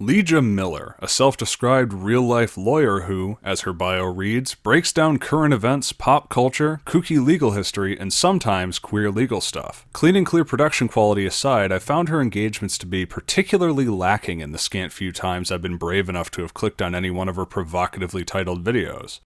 Leeja Miller, a self-described real-life lawyer who, as her bio reads, breaks down current events, pop culture, kooky legal history, and sometimes queer legal stuff. Clean and clear production quality aside, I found her engagements to be particularly lacking in the scant few times I've been brave enough to have clicked on any one of her provocatively titled videos.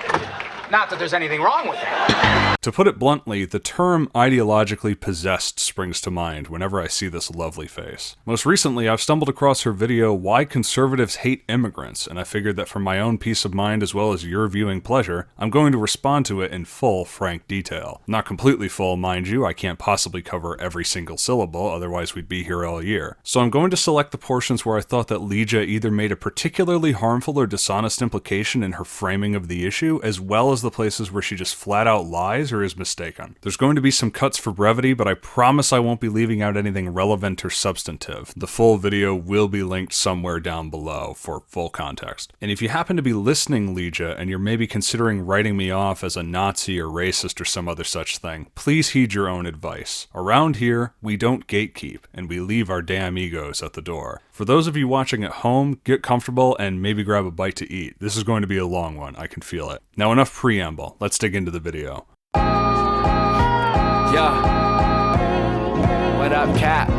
Not that there's anything wrong with that. To put it bluntly, the term ideologically possessed springs to mind whenever I see this lovely face. Most recently, I've stumbled across her video, Why Conservatives Hate Immigrants, and I figured that for my own peace of mind as well as your viewing pleasure, I'm going to respond to it in full, frank detail. Not completely full, mind you, I can't possibly cover every single syllable, otherwise we'd be here all year. So I'm going to select the portions where I thought that Leeja either made a particularly harmful or dishonest implication in her framing of the issue, as well as the places where she just flat out lies or is mistaken. There's going to be some cuts for brevity, but I promise I won't be leaving out anything relevant or substantive. The full video will be linked somewhere down below for full context. And if you happen to be listening, Leeja, and you're maybe considering writing me off as a Nazi or racist or some other such thing, please heed your own advice. Around here, we don't gatekeep, and we leave our damn egos at the door. For those of you watching at home, get comfortable and maybe grab a bite to eat. This is going to be a long one, I can feel it. Now enough preamble, let's dig into the video. Yeah. What up, Cap?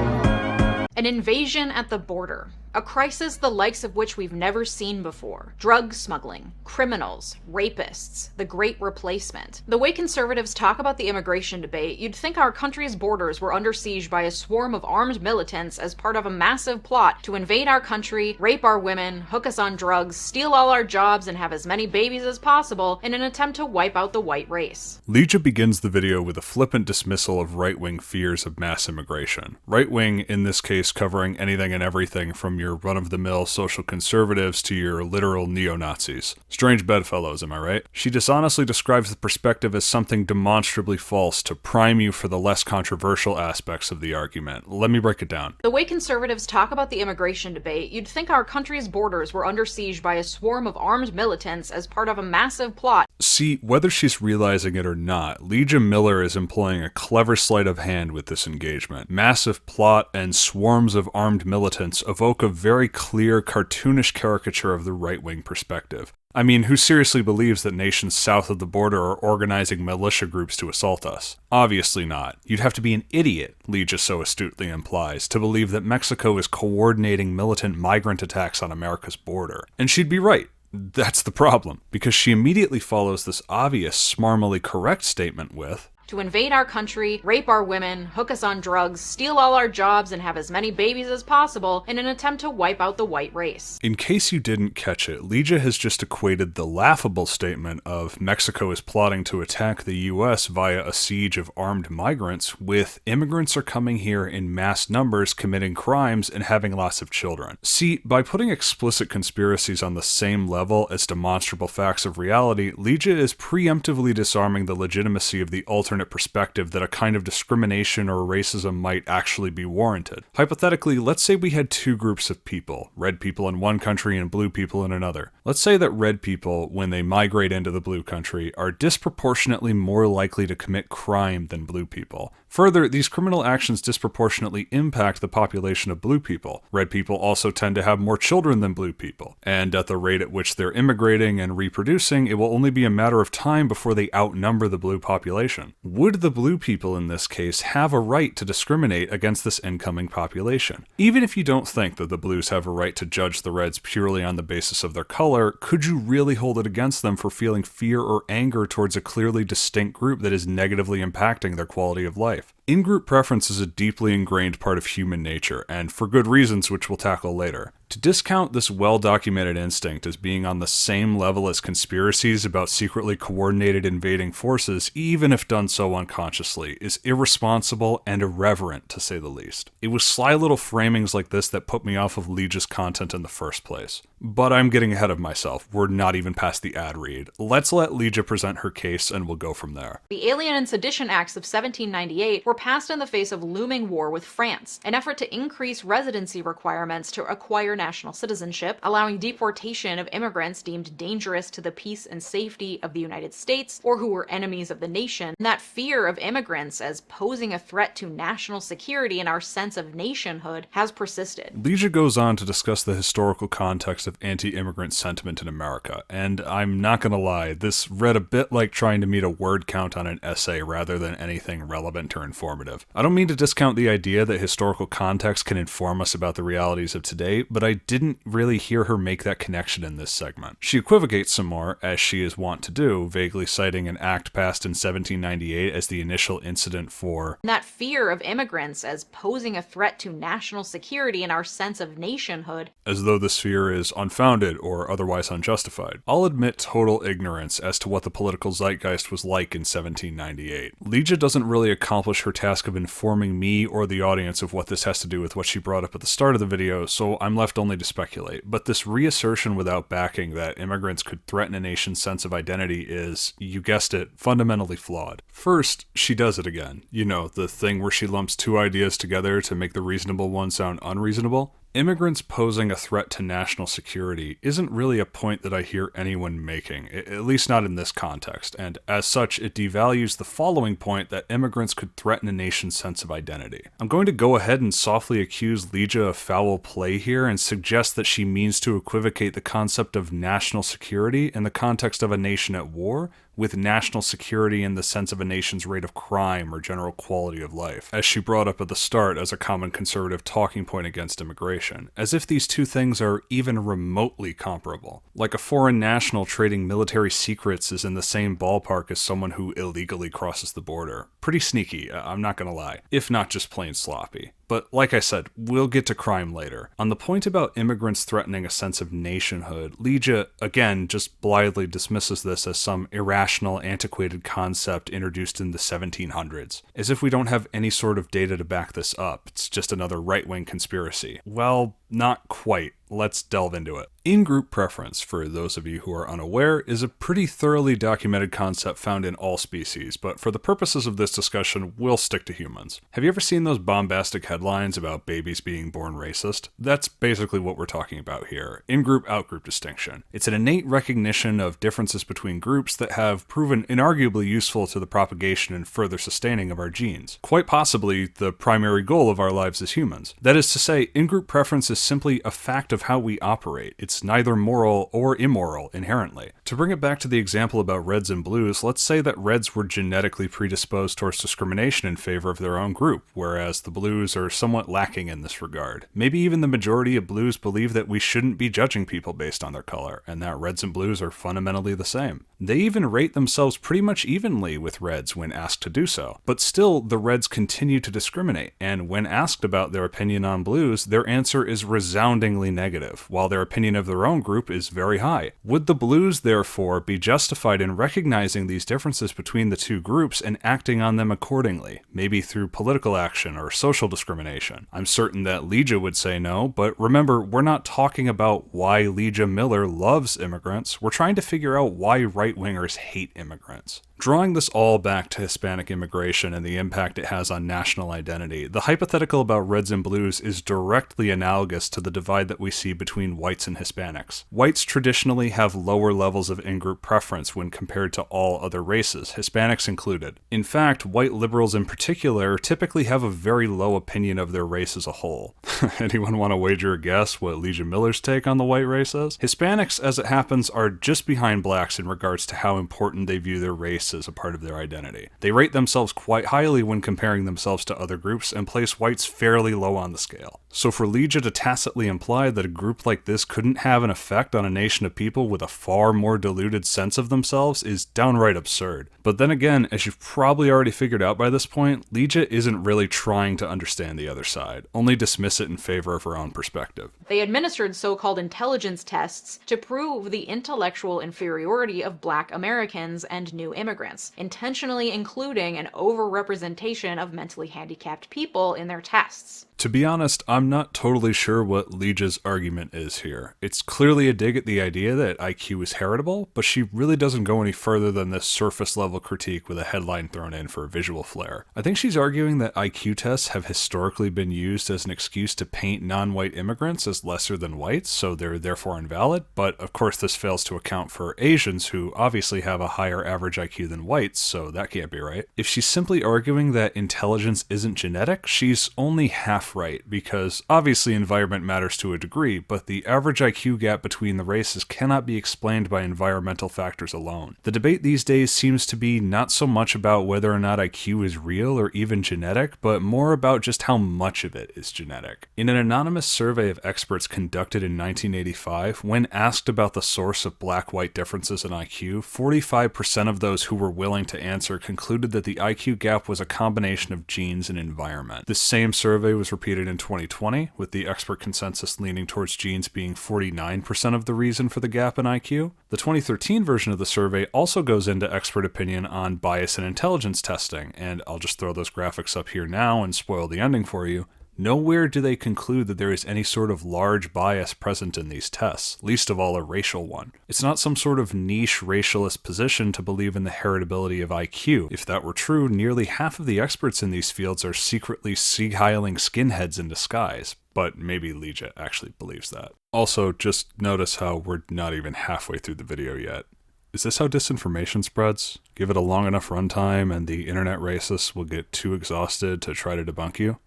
An invasion at the border. A crisis the likes of which we've never seen before. Drug smuggling, criminals, rapists, the great replacement. The way conservatives talk about the immigration debate, you'd think our country's borders were under siege by a swarm of armed militants as part of a massive plot to invade our country, rape our women, hook us on drugs, steal all our jobs, and have as many babies as possible in an attempt to wipe out the white race. Leeja begins the video with a flippant dismissal of right-wing fears of mass immigration. Right-wing, in this case, covering anything and everything from your run-of-the-mill social conservatives to your literal neo-Nazis. Strange bedfellows, am I right? She dishonestly describes the perspective as something demonstrably false to prime you for the less controversial aspects of the argument. Let me break it down. The way conservatives talk about the immigration debate, you'd think our country's borders were under siege by a swarm of armed militants as part of a massive plot. See, whether she's realizing it or not, Leeja Miller is employing a clever sleight of hand with this engagement. Massive plot and swarms of armed militants evoke a very clear, cartoonish caricature of the right-wing perspective. I mean, who seriously believes that nations south of the border are organizing militia groups to assault us? Obviously not. You'd have to be an idiot, Leeja so astutely implies, to believe that Mexico is coordinating militant migrant attacks on America's border. And she'd be right. That's the problem, because she immediately follows this obvious, smarmily correct statement with, to invade our country, rape our women, hook us on drugs, steal all our jobs, and have as many babies as possible in an attempt to wipe out the white race. In case you didn't catch it, Leeja has just equated the laughable statement of Mexico is plotting to attack the US via a siege of armed migrants with immigrants are coming here in mass numbers, committing crimes, and having lots of children. See, by putting explicit conspiracies on the same level as demonstrable facts of reality, Leeja is preemptively disarming the legitimacy of the alternate perspective that a kind of discrimination or racism might actually be warranted. Hypothetically, let's say we had two groups of people, red people in one country and blue people in another. Let's say that red people, when they migrate into the blue country, are disproportionately more likely to commit crime than blue people. Further, these criminal actions disproportionately impact the population of blue people. Red people also tend to have more children than blue people, and at the rate at which they're immigrating and reproducing, it will only be a matter of time before they outnumber the blue population. Would the blue people in this case have a right to discriminate against this incoming population? Even if you don't think that the blues have a right to judge the reds purely on the basis of their color, could you really hold it against them for feeling fear or anger towards a clearly distinct group that is negatively impacting their quality of life? In-group preference is a deeply ingrained part of human nature, and for good reasons which we'll tackle later. To discount this well-documented instinct as being on the same level as conspiracies about secretly coordinated invading forces, even if done so unconsciously, is irresponsible and irreverent, to say the least. It was sly little framings like this that put me off of Leeja's content in the first place. But I'm getting ahead of myself. We're not even past the ad read. Let's let Leeja present her case and we'll go from there. The Alien and Sedition Acts of 1798 were were passed in the face of looming war with France, an effort to increase residency requirements to acquire national citizenship, allowing deportation of immigrants deemed dangerous to the peace and safety of the United States or who were enemies of the nation. And that fear of immigrants as posing a threat to national security and our sense of nationhood has persisted. Leeja goes on to discuss the historical context of anti-immigrant sentiment in America, and I'm not gonna lie, this read a bit like trying to meet a word count on an essay rather than anything relevant or informative. I don't mean to discount the idea that historical context can inform us about the realities of today, but I didn't really hear her make that connection in this segment. She equivocates some more, as she is wont to do, vaguely citing an act passed in 1798 as the initial incident for that fear of immigrants as posing a threat to national security and our sense of nationhood, as though this fear is unfounded or otherwise unjustified. I'll admit total ignorance as to what the political zeitgeist was like in 1798. Leeja doesn't really accomplish her task of informing me or the audience of what this has to do with what she brought up at the start of the video, so I'm left only to speculate. But this reassertion without backing that immigrants could threaten a nation's sense of identity is, you guessed it, fundamentally flawed. First, she does it again. You know, the thing where she lumps two ideas together to make the reasonable one sound unreasonable. Immigrants posing a threat to national security isn't really a point that I hear anyone making, at least not in this context, and as such, it devalues the following point that immigrants could threaten a nation's sense of identity. I'm going to go ahead and softly accuse Leeja of foul play here and suggest that she means to equivocate the concept of national security in the context of a nation at war with national security in the sense of a nation's rate of crime or general quality of life, as she brought up at the start as a common conservative talking point against immigration, as if these two things are even remotely comparable. Like a foreign national trading military secrets is in the same ballpark as someone who illegally crosses the border. Pretty sneaky, I'm not gonna lie, if not just plain sloppy. But like I said, we'll get to crime later. On the point about immigrants threatening a sense of nationhood, Leeja, again, just blithely dismisses this as some irrational, antiquated concept introduced in the 1700s, as if we don't have any sort of data to back this up. It's just another right-wing conspiracy. Well, not quite. Let's delve into it. In-group preference, for those of you who are unaware, is a pretty thoroughly documented concept found in all species, but for the purposes of this discussion, we'll stick to humans. Have you ever seen those bombastic headlines about babies being born racist? That's basically what we're talking about here. In-group, out-group distinction. It's an innate recognition of differences between groups that have proven inarguably useful to the propagation and further sustaining of our genes. Quite possibly the primary goal of our lives as humans. That is to say, in-group preference is simply a fact of how we operate. It's neither moral or immoral inherently. To bring it back to the example about reds and blues, let's say that reds were genetically predisposed towards discrimination in favor of their own group, whereas the blues are somewhat lacking in this regard. Maybe even the majority of blues believe that we shouldn't be judging people based on their color, and that reds and blues are fundamentally the same. They even rate themselves pretty much evenly with reds when asked to do so. But still, the reds continue to discriminate, and when asked about their opinion on blues, their answer is resoundingly negative, while their opinion of their own group is very high. Would the blues, therefore, be justified in recognizing these differences between the two groups and acting on them accordingly, maybe through political action or social discrimination? I'm certain that Leeja would say no, but remember, we're not talking about why Leeja Miller loves immigrants, we're trying to figure out why right-wingers hate immigrants. Drawing this all back to Hispanic immigration and the impact it has on national identity, the hypothetical about reds and blues is directly analogous to the divide that we see between whites and Hispanics. Whites traditionally have lower levels of in-group preference when compared to all other races, Hispanics included. In fact, white liberals in particular typically have a very low opinion of their race as a whole. Anyone want to wager a guess what Leeja Miller's take on the white race is? Hispanics, as it happens, are just behind blacks in regards to how important they view their race as a part of their identity. They rate themselves quite highly when comparing themselves to other groups and place whites fairly low on the scale. So for Leeja to tacitly imply that a group like this couldn't have an effect on a nation of people with a far more diluted sense of themselves is downright absurd. But then again, as you've probably already figured out by this point, Leeja isn't really trying to understand the other side, only dismiss it in favor of her own perspective. They administered so-called intelligence tests to prove the intellectual inferiority of Black Americans and new immigrants, intentionally including an overrepresentation of mentally handicapped people in their tests. To be honest, I'm not totally sure what Leeja's argument is here. It's clearly a dig at the idea that IQ is heritable, but she really doesn't go any further than this surface-level critique with a headline thrown in for visual flair. I think she's arguing that IQ tests have historically been used as an excuse to paint non-white immigrants as lesser than whites, so they're therefore invalid, but of course this fails to account for Asians who obviously have a higher average IQ than whites, so that can't be right. If she's simply arguing that intelligence isn't genetic, she's only half right, because obviously environment matters to a degree, but the average IQ gap between the races cannot be explained by environmental factors alone. The debate these days seems to be not so much about whether or not IQ is real or even genetic, but more about just how much of it is genetic. In an anonymous survey of experts conducted in 1985, when asked about the source of black-white differences in IQ, 45% of those who were willing to answer concluded that the IQ gap was a combination of genes and environment. This same survey was repeated in 2020, with the expert consensus leaning towards genes being 49% of the reason for the gap in IQ. The 2013 version of the survey also goes into expert opinion on bias and intelligence testing, and I'll just throw those graphics up here now and spoil the ending for you. Nowhere do they conclude that there is any sort of large bias present in these tests, least of all a racial one. It's not some sort of niche racialist position to believe in the heritability of IQ. If that were true, nearly half of the experts in these fields are secretly sig-heiling skinheads in disguise. But maybe Leeja actually believes that. Also, just notice how we're not even halfway through the video yet. Is this how disinformation spreads? Give it a long enough runtime and the internet racists will get too exhausted to try to debunk you?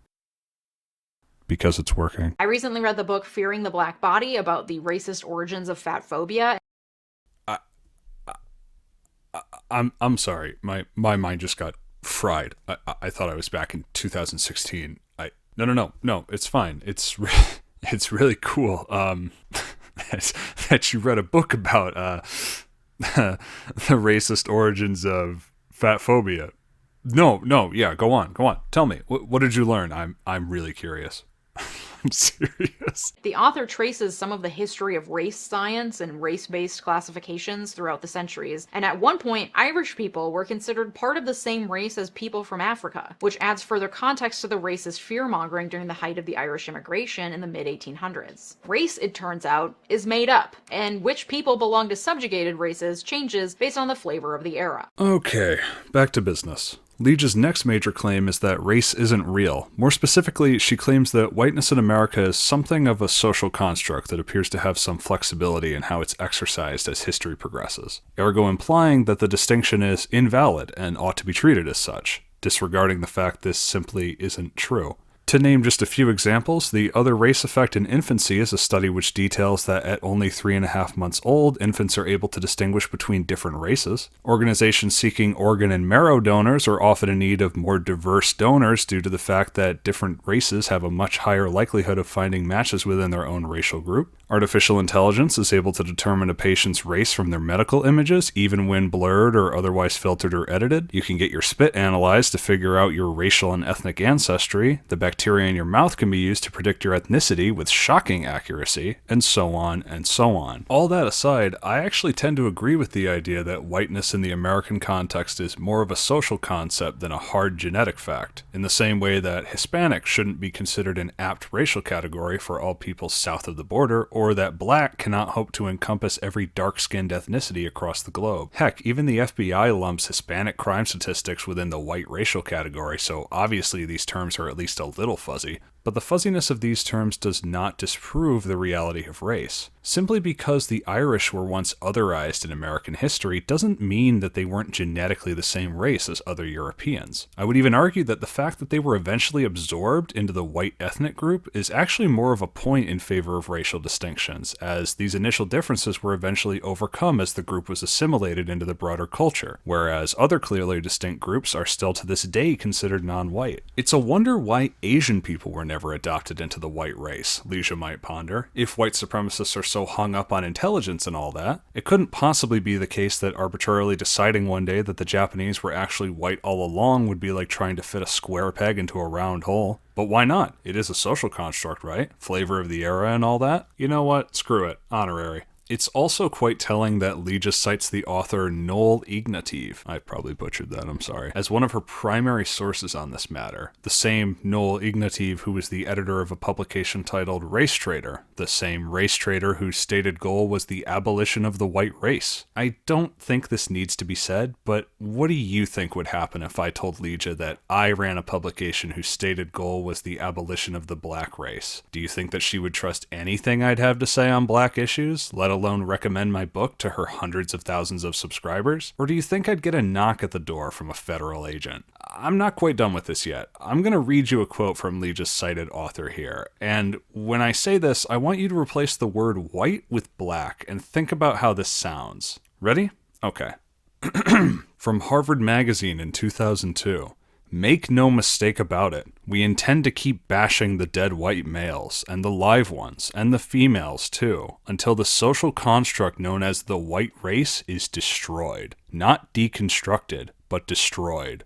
Because it's working. I recently read the book Fearing the Black Body about the racist origins of fat phobia. I'm sorry. My mind just got fried. I thought I was back in 2016. No, it's fine. It's really cool that you read a book about the racist origins of fat phobia. No, yeah, go on. Tell me. What did you learn? I'm really curious. I'm serious. The author traces some of the history of race science and race-based classifications throughout the centuries, and at one point, Irish people were considered part of the same race as people from Africa, which adds further context to the racist fear-mongering during the height of the Irish immigration in the mid-1800s. Race, it turns out, is made up, and which people belong to subjugated races changes based on the flavor of the era. Okay, back to business. Leeja's next major claim is that race isn't real. More specifically, she claims that whiteness in America is something of a social construct that appears to have some flexibility in how it's exercised as history progresses, ergo implying that the distinction is invalid and ought to be treated as such, disregarding the fact this simply isn't true. To name just a few examples, the Other Race Effect in Infancy is a study which details that at only 3.5 months old, infants are able to distinguish between different races. Organizations seeking organ and marrow donors are often in need of more diverse donors due to the fact that different races have a much higher likelihood of finding matches within their own racial group. Artificial intelligence is able to determine a patient's race from their medical images, even when blurred or otherwise filtered or edited. You can get your spit analyzed to figure out your racial and ethnic ancestry. The bacteria in your mouth can be used to predict your ethnicity with shocking accuracy, and so on and so on. All that aside, I actually tend to agree with the idea that whiteness in the American context is more of a social concept than a hard genetic fact, in the same way that Hispanic shouldn't be considered an apt racial category for all people south of the border, or that black cannot hope to encompass every dark-skinned ethnicity across the globe. Heck, even the FBI lumps Hispanic crime statistics within the white racial category, so obviously these terms are at least a little fuzzy. But the fuzziness of these terms does not disprove the reality of race. Simply because the Irish were once otherized in American history doesn't mean that they weren't genetically the same race as other Europeans. I would even argue that the fact that they were eventually absorbed into the white ethnic group is actually more of a point in favor of racial distinctions, as these initial differences were eventually overcome as the group was assimilated into the broader culture, whereas other clearly distinct groups are still to this day considered non-white. It's a wonder why Asian people were never adopted into the white race, Leeja might ponder. If white supremacists are so hung up on intelligence and all that, it couldn't possibly be the case that arbitrarily deciding one day that the Japanese were actually white all along would be like trying to fit a square peg into a round hole. But why not? It is a social construct, right? Flavor of the era and all that. You know what? Screw it. Honorary. It's also quite telling that Leeja cites the author Noel Ignatiev, I probably butchered that, I'm sorry, as one of her primary sources on this matter. The same Noel Ignatiev who was the editor of a publication titled Race Trader, the same race trader whose stated goal was the abolition of the white race. I don't think this needs to be said, but what do you think would happen if I told Leeja that I ran a publication whose stated goal was the abolition of the black race? Do you think that she would trust anything I'd have to say on black issues, let alone recommend my book to her hundreds of thousands of subscribers? Or do you think I'd get a knock at the door from a federal agent? I'm not quite done with this yet. I'm going to read you a quote from Leeja's cited author here, and when I say this, I want you to replace the word white with black and think about how this sounds. Ready? Okay. From Harvard Magazine in 2002. Make no mistake about it, we intend to keep bashing the dead white males, and the live ones, and the females too, until the social construct known as the white race is destroyed. Not deconstructed, but destroyed.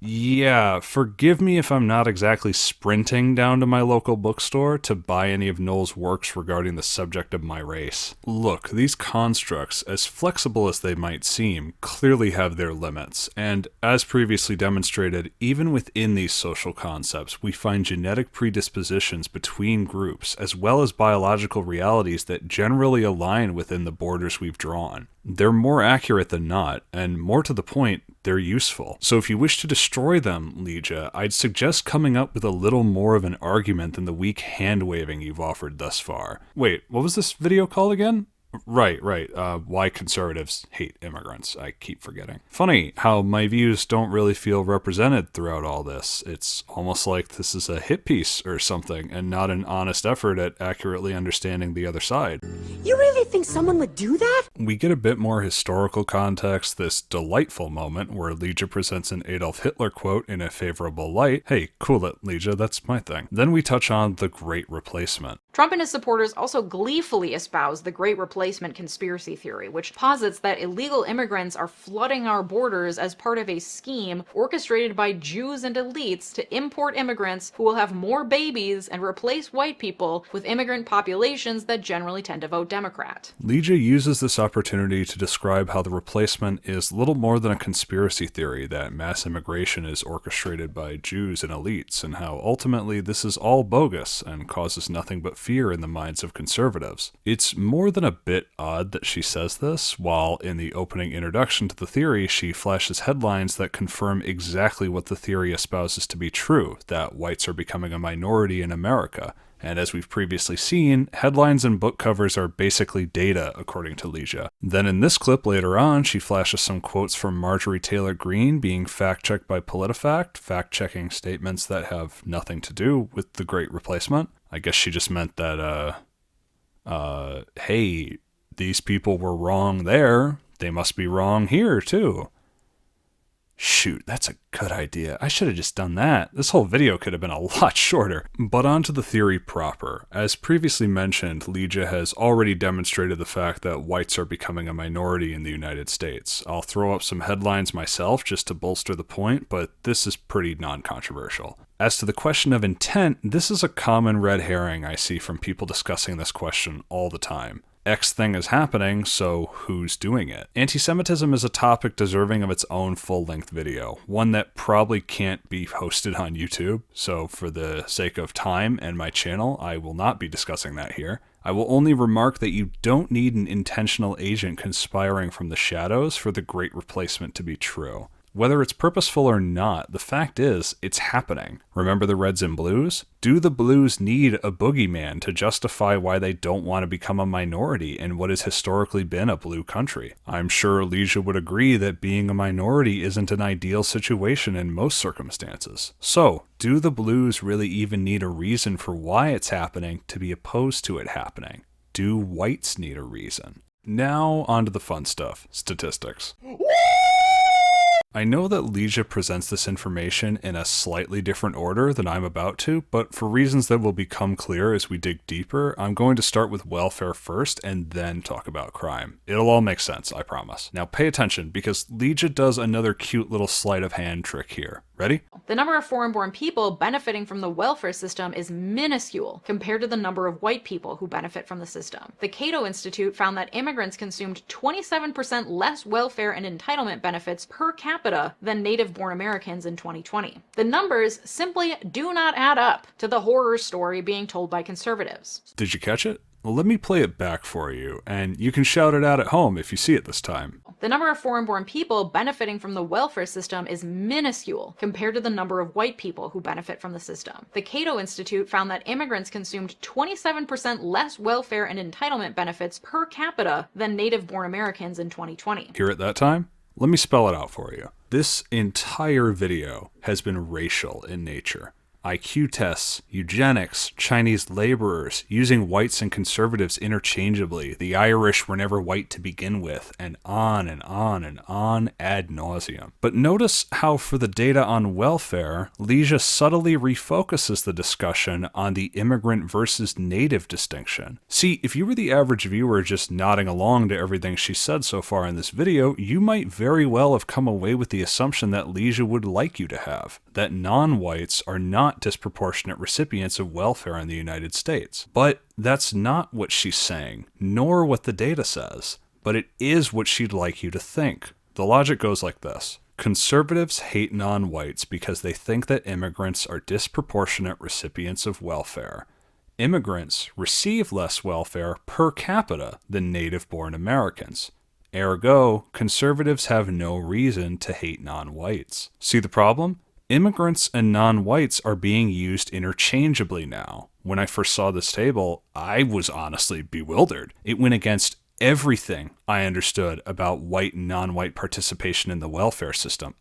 Yeah, forgive me if I'm not exactly sprinting down to my local bookstore to buy any of Noel's works regarding the subject of my race. Look, these constructs, as flexible as they might seem, clearly have their limits, and as previously demonstrated, even within these social concepts, we find genetic predispositions between groups, as well as biological realities that generally align within the borders we've drawn. They're more accurate than not, and more to the point, they're useful. So if you wish to destroy them, Leeja, I'd suggest coming up with a little more of an argument than the weak hand-waving you've offered thus far. Wait, what was this video called again? Right. Why Conservatives Hate Immigrants. I keep forgetting. Funny how my views don't really feel represented throughout all this. It's almost like this is a hit piece or something, and not an honest effort at accurately understanding the other side. You really think someone would do that? We get a bit more historical context, this delightful moment where Leeja presents an Adolf Hitler quote in a favorable light. Hey, cool it, Leeja, that's my thing. Then we touch on the Great Replacement. Trump and his supporters also gleefully espouse the Great Replacement conspiracy theory, which posits that illegal immigrants are flooding our borders as part of a scheme orchestrated by Jews and elites to import immigrants who will have more babies and replace white people with immigrant populations that generally tend to vote Democrat. Leeja uses this opportunity to describe how the replacement is little more than a conspiracy theory that mass immigration is orchestrated by Jews and elites, and how ultimately this is all bogus and causes nothing but fear in the minds of conservatives. It's more than a bit odd that she says this, while in the opening introduction to the theory she flashes headlines that confirm exactly what the theory espouses to be true, that whites are becoming a minority in America. And as we've previously seen, headlines and book covers are basically data, according to Leeja. Then in this clip later on, she flashes some quotes from Marjorie Taylor Greene being fact-checked by PolitiFact, fact-checking statements that have nothing to do with the Great Replacement. I guess she just meant that, hey, these people were wrong there, they must be wrong here, too. Shoot, that's a good idea. I should have just done that. This whole video could have been a lot shorter. But on to the theory proper. As previously mentioned, Leeja has already demonstrated the fact that whites are becoming a minority in the United States. I'll throw up some headlines myself just to bolster the point, but this is pretty non-controversial. As to the question of intent, this is a common red herring I see from people discussing this question all the time. X thing is happening, so who's doing it? Anti-Semitism is a topic deserving of its own full-length video, one that probably can't be hosted on YouTube, so for the sake of time and my channel, I will not be discussing that here. I will only remark that you don't need an intentional agent conspiring from the shadows for the Great Replacement to be true. Whether it's purposeful or not, the fact is, it's happening. Remember the Reds and Blues? Do the Blues need a boogeyman to justify why they don't want to become a minority in what has historically been a blue country? I'm sure Leeja would agree that being a minority isn't an ideal situation in most circumstances. So, do the Blues really even need a reason for why it's happening to be opposed to it happening? Do whites need a reason? Now, on to the fun stuff. Statistics. I know that Leeja presents this information in a slightly different order than I'm about to, but for reasons that will become clear as we dig deeper, I'm going to start with welfare first and then talk about crime. It'll all make sense, I promise. Now pay attention, because Leeja does another cute little sleight of hand trick here. Ready? The number of foreign-born people benefiting from the welfare system is minuscule compared to the number of white people who benefit from the system. The Cato Institute found that immigrants consumed 27% less welfare and entitlement benefits per capita than native-born Americans in 2020. The numbers simply do not add up to the horror story being told by conservatives. Did you catch it? Well, let me play it back for you, and you can shout it out at home if you see it this time. The number of foreign-born people benefiting from the welfare system is minuscule compared to the number of white people who benefit from the system. The Cato Institute found that immigrants consumed 27% less welfare and entitlement benefits per capita than native-born Americans in 2020. Hear it that time? Let me spell it out for you. This entire video has been racial in nature. IQ tests, eugenics, Chinese laborers, using whites and conservatives interchangeably, the Irish were never white to begin with, and on and on and on ad nauseum. But notice how for the data on welfare, Leeja subtly refocuses the discussion on the immigrant versus native distinction. See, if you were the average viewer just nodding along to everything she said so far in this video, you might very well have come away with the assumption that Leeja would like you to have, that non-whites are not disproportionate recipients of welfare in the United States. But that's not what she's saying, nor what the data says. But it is what she'd like you to think. The logic goes like this. Conservatives hate non-whites because they think that immigrants are disproportionate recipients of welfare. Immigrants receive less welfare per capita than native-born Americans. Ergo, conservatives have no reason to hate non-whites. See the problem? Immigrants and non-whites are being used interchangeably now. When I first saw this table, I was honestly bewildered. It went against everything I understood about white and non-white participation in the welfare system.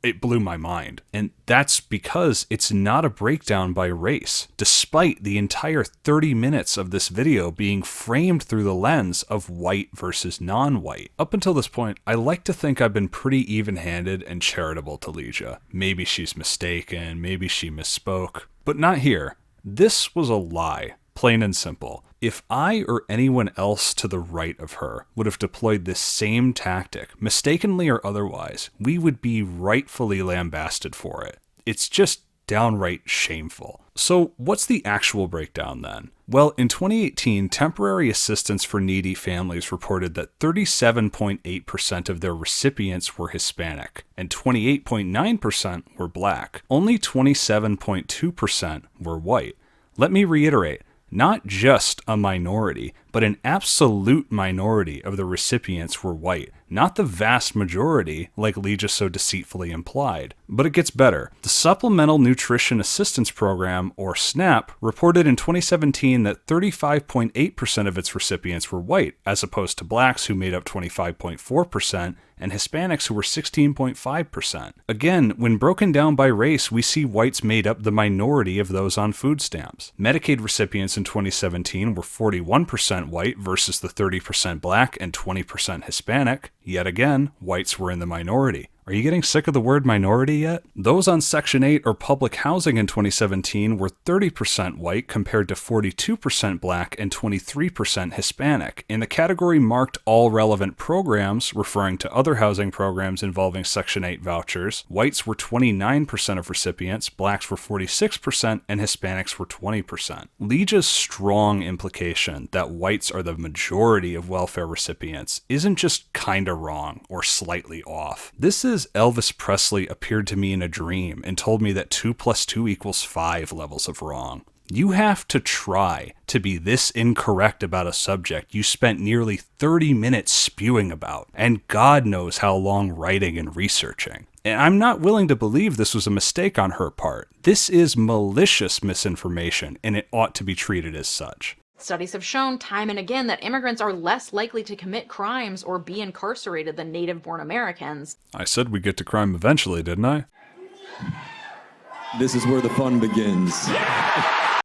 It blew my mind. And that's because it's not a breakdown by race, despite the entire 30 minutes of this video being framed through the lens of white versus non-white. Up until this point, I like to think I've been pretty even-handed and charitable to Leeja. Maybe she's mistaken, maybe she misspoke, but not here. This was a lie, plain and simple. If I or anyone else to the right of her would have deployed this same tactic, mistakenly or otherwise, we would be rightfully lambasted for it. It's just downright shameful. So what's the actual breakdown then? Well, in 2018, Temporary Assistance for Needy Families reported that 37.8% of their recipients were Hispanic, and 28.9% were Black. Only 27.2% were white. Let me reiterate. Not just a minority, but an absolute minority of the recipients were white, not the vast majority like Leeja so deceitfully implied. But it gets better. The Supplemental Nutrition Assistance Program, or SNAP, reported in 2017 that 35.8% of its recipients were white, as opposed to blacks who made up 25.4%, and Hispanics who were 16.5%. Again, when broken down by race, we see whites made up the minority of those on food stamps. Medicaid recipients in 2017 were 41% white versus the 30% black and 20% Hispanic. Yet again, whites were in the minority. Are you getting sick of the word minority yet? Those on Section 8 or public housing in 2017 were 30% white compared to 42% black and 23% Hispanic. In the category marked all relevant programs, referring to other housing programs involving Section 8 vouchers, whites were 29% of recipients, blacks were 46%, and Hispanics were 20%. Leeja's strong implication that whites are the majority of welfare recipients isn't just kinda wrong or slightly off. This is Elvis Presley appeared to me in a dream and told me that 2 + 2 = 5 levels of wrong. You have to try to be this incorrect about a subject you spent nearly 30 minutes spewing about, and God knows how long writing and researching. And I'm not willing to believe this was a mistake on her part. This is malicious misinformation, and it ought to be treated as such. Studies have shown time and again that immigrants are less likely to commit crimes or be incarcerated than native-born Americans. I said we'd get to crime eventually, didn't I? This is where the fun begins.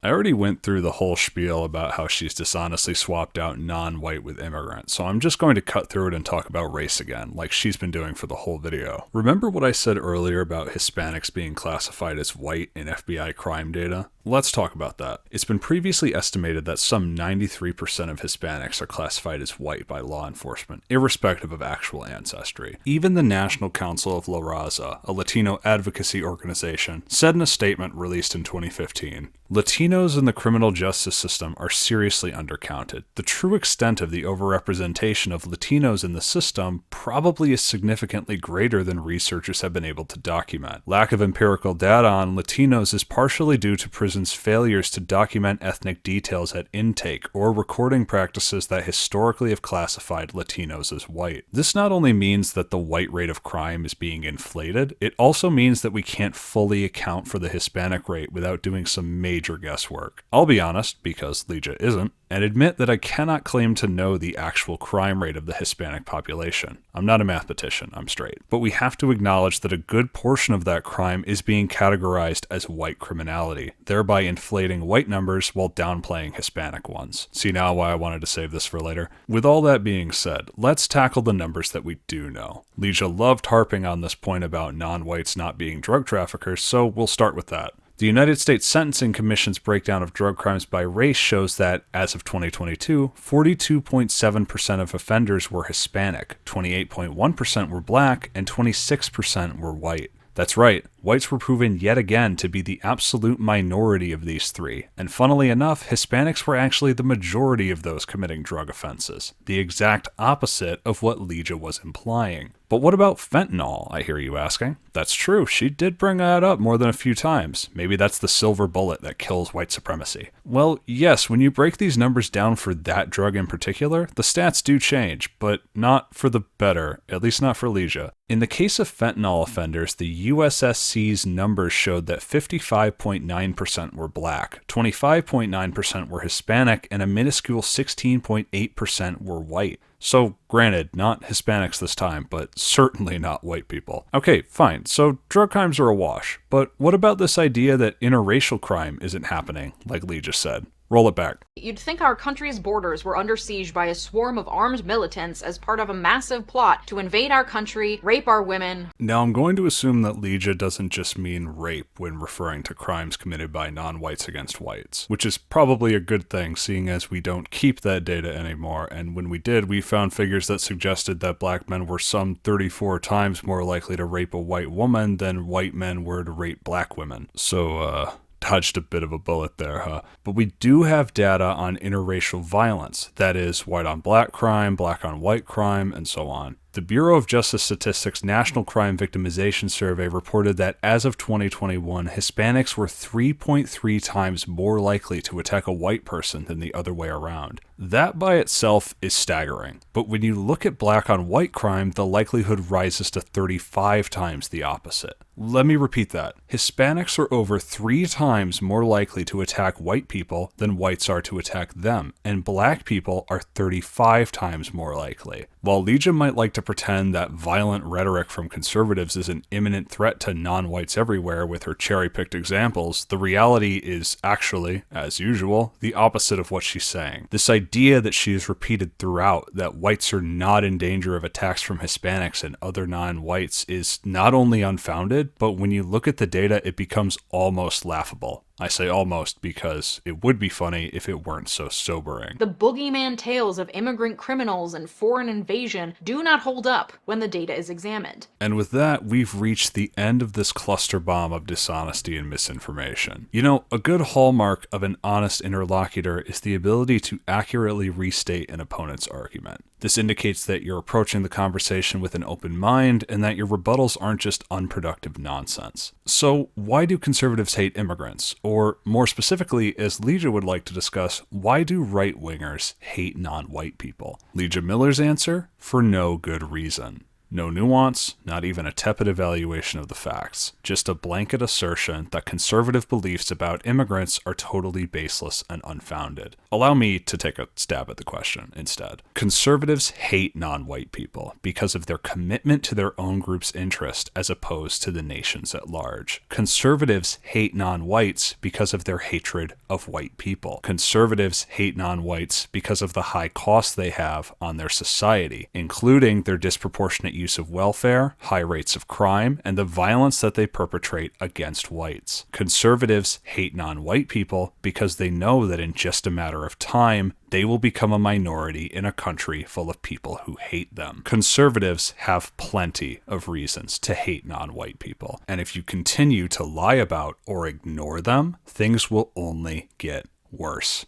I already went through the whole spiel about how she's dishonestly swapped out non-white with immigrant, so I'm just going to cut through it and talk about race again, like she's been doing for the whole video. Remember what I said earlier about Hispanics being classified as white in FBI crime data? Let's talk about that. It's been previously estimated that some 93% of Hispanics are classified as white by law enforcement, irrespective of actual ancestry. Even the National Council of La Raza, a Latino advocacy organization, said in a statement released in 2015, Latinos in the criminal justice system are seriously undercounted. The true extent of the overrepresentation of Latinos in the system probably is significantly greater than researchers have been able to document. Lack of empirical data on Latinos is partially due to prisons' failures to document ethnic details at intake or recording practices that historically have classified Latinos as white. This not only means that the white rate of crime is being inflated, it also means that we can't fully account for the Hispanic rate without doing some major guesswork. I'll be honest, because Leeja isn't, and admit that I cannot claim to know the actual crime rate of the Hispanic population. I'm not a mathematician, I'm straight. But we have to acknowledge that a good portion of that crime is being categorized as white criminality, thereby inflating white numbers while downplaying Hispanic ones. See now why I wanted to save this for later? With all that being said, let's tackle the numbers that we do know. Leeja loved harping on this point about non-whites not being drug traffickers, so we'll start with that. The United States Sentencing Commission's breakdown of drug crimes by race shows that, as of 2022, 42.7% of offenders were Hispanic, 28.1% were black, and 26% were white. That's right, whites were proven yet again to be the absolute minority of these three, and funnily enough, Hispanics were actually the majority of those committing drug offenses, the exact opposite of what Leeja was implying. But what about fentanyl, I hear you asking? That's true, she did bring that up more than a few times. Maybe that's the silver bullet that kills white supremacy. Well, yes, when you break these numbers down for that drug in particular, the stats do change, but not for the better, at least not for Leeja. In the case of fentanyl offenders, the USSC's numbers showed that 55.9% were black, 25.9% were Hispanic, and a minuscule 16.8% were white. So, granted, not Hispanics this time, but certainly not white people. Okay, fine, so drug crimes are a wash, but what about this idea that interracial crime isn't happening, like Lee just said? Roll it back. You'd think our country's borders were under siege by a swarm of armed militants as part of a massive plot to invade our country, rape our women. Now, I'm going to assume that Leeja doesn't just mean rape when referring to crimes committed by non-whites against whites, which is probably a good thing, seeing as we don't keep that data anymore, and when we did, we found figures that suggested that black men were some 34 times more likely to rape a white woman than white men were to rape black women. So, dodged a bit of a bullet there, huh? But we do have data on interracial violence, that is, white on black crime, black on white crime, and so on. The Bureau of Justice Statistics National Crime Victimization Survey reported that as of 2021, Hispanics were 3.3 times more likely to attack a white person than the other way around. That by itself is staggering, but when you look at black on white crime, the likelihood rises to 35 times the opposite. Let me repeat that. Hispanics are over 3 times more likely to attack white people than whites are to attack them, and black people are 35 times more likely. While Leeja might like to pretend that violent rhetoric from conservatives is an imminent threat to non-whites everywhere with her cherry-picked examples, the reality is actually, as usual, the opposite of what she's saying. This idea that she has repeated throughout, that whites are not in danger of attacks from Hispanics and other non-whites, is not only unfounded, but when you look at the data, it becomes almost laughable. I say almost because it would be funny if it weren't so sobering. The boogeyman tales of immigrant criminals and foreign invasion do not hold up when the data is examined. And with that, we've reached the end of this cluster bomb of dishonesty and misinformation. You know, a good hallmark of an honest interlocutor is the ability to accurately restate an opponent's argument. This indicates that you're approaching the conversation with an open mind and that your rebuttals aren't just unproductive nonsense. So, why do conservatives hate immigrants? Or, more specifically, as Leeja would like to discuss, why do right-wingers hate non-white people? Leeja Miller's answer? For no good reason. No nuance, not even a tepid evaluation of the facts, just a blanket assertion that conservative beliefs about immigrants are totally baseless and unfounded. Allow me to take a stab at the question instead. Conservatives hate non-white people because of their commitment to their own group's interest as opposed to the nation's at large. Conservatives hate non-whites because of their hatred of white people. Conservatives hate non-whites because of the high cost they have on their society, including their disproportionate use of welfare, high rates of crime, and the violence that they perpetrate against whites. Conservatives hate non-white people because they know that in just a matter of time, they will become a minority in a country full of people who hate them. Conservatives have plenty of reasons to hate non-white people, and if you continue to lie about or ignore them, things will only get worse.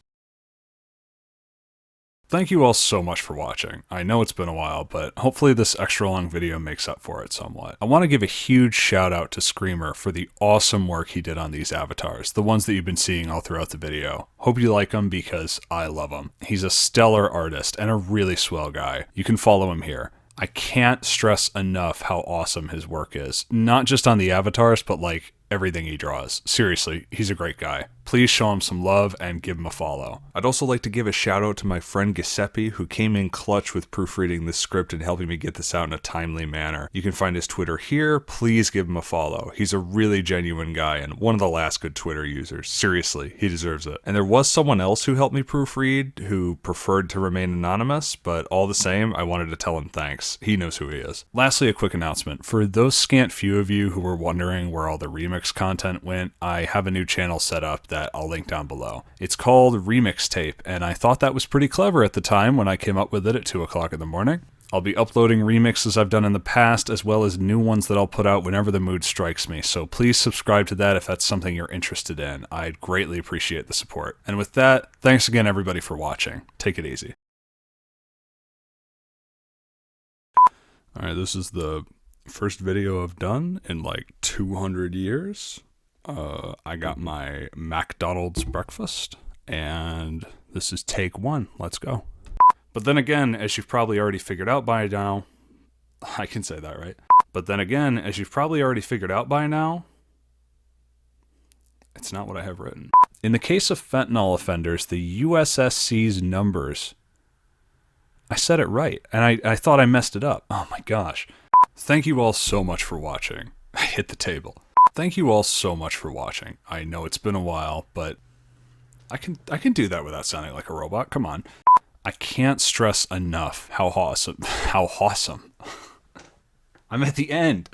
Thank you all so much for watching. I know it's been a while, but hopefully this extra long video makes up for it somewhat. I want to give a huge shout out to Screamer for the awesome work he did on these avatars, the ones that you've been seeing all throughout the video. Hope you like him because I love him. He's a stellar artist and a really swell guy. You can follow him here. I can't stress enough how awesome his work is. Not just on the avatars, but like everything he draws. Seriously, he's a great guy. Please show him some love and give him a follow. I'd also like to give a shout out to my friend Ghesss, who came in clutch with proofreading this script and helping me get this out in a timely manner. You can find his Twitter here. Please give him a follow. He's a really genuine guy and one of the last good Twitter users. Seriously, he deserves it. And there was someone else who helped me proofread who preferred to remain anonymous, but all the same, I wanted to tell him thanks. He knows who he is. Lastly, a quick announcement. For those scant few of you who were wondering where all the remix content went, I have a new channel set up that I'll link down below. It's called Remix Tape, and I thought that was pretty clever at the time when I came up with it at 2 o'clock in the morning. I'll be uploading remixes I've done in the past, as well as new ones that I'll put out whenever the mood strikes me, so please subscribe to that if that's something you're interested in. I'd greatly appreciate the support. And with that, thanks again everybody for watching. Take it easy. Alright, this is the first video I've done in like 200 years. I got my McDonald's breakfast, and this is take 1. Let's go. But then again, as you've probably already figured out by now, I can say that, right? But then again, as you've probably already figured out by now, it's not what I have written. In the case of fentanyl offenders, the USSC's numbers, I said it right, and I thought I messed it up. Oh my gosh. Thank you all so much for watching. I hit the table. Thank you all so much for watching. I know it's been a while, but I can do that without sounding like a robot. Come on. I can't stress enough how awesome. I'm at the end.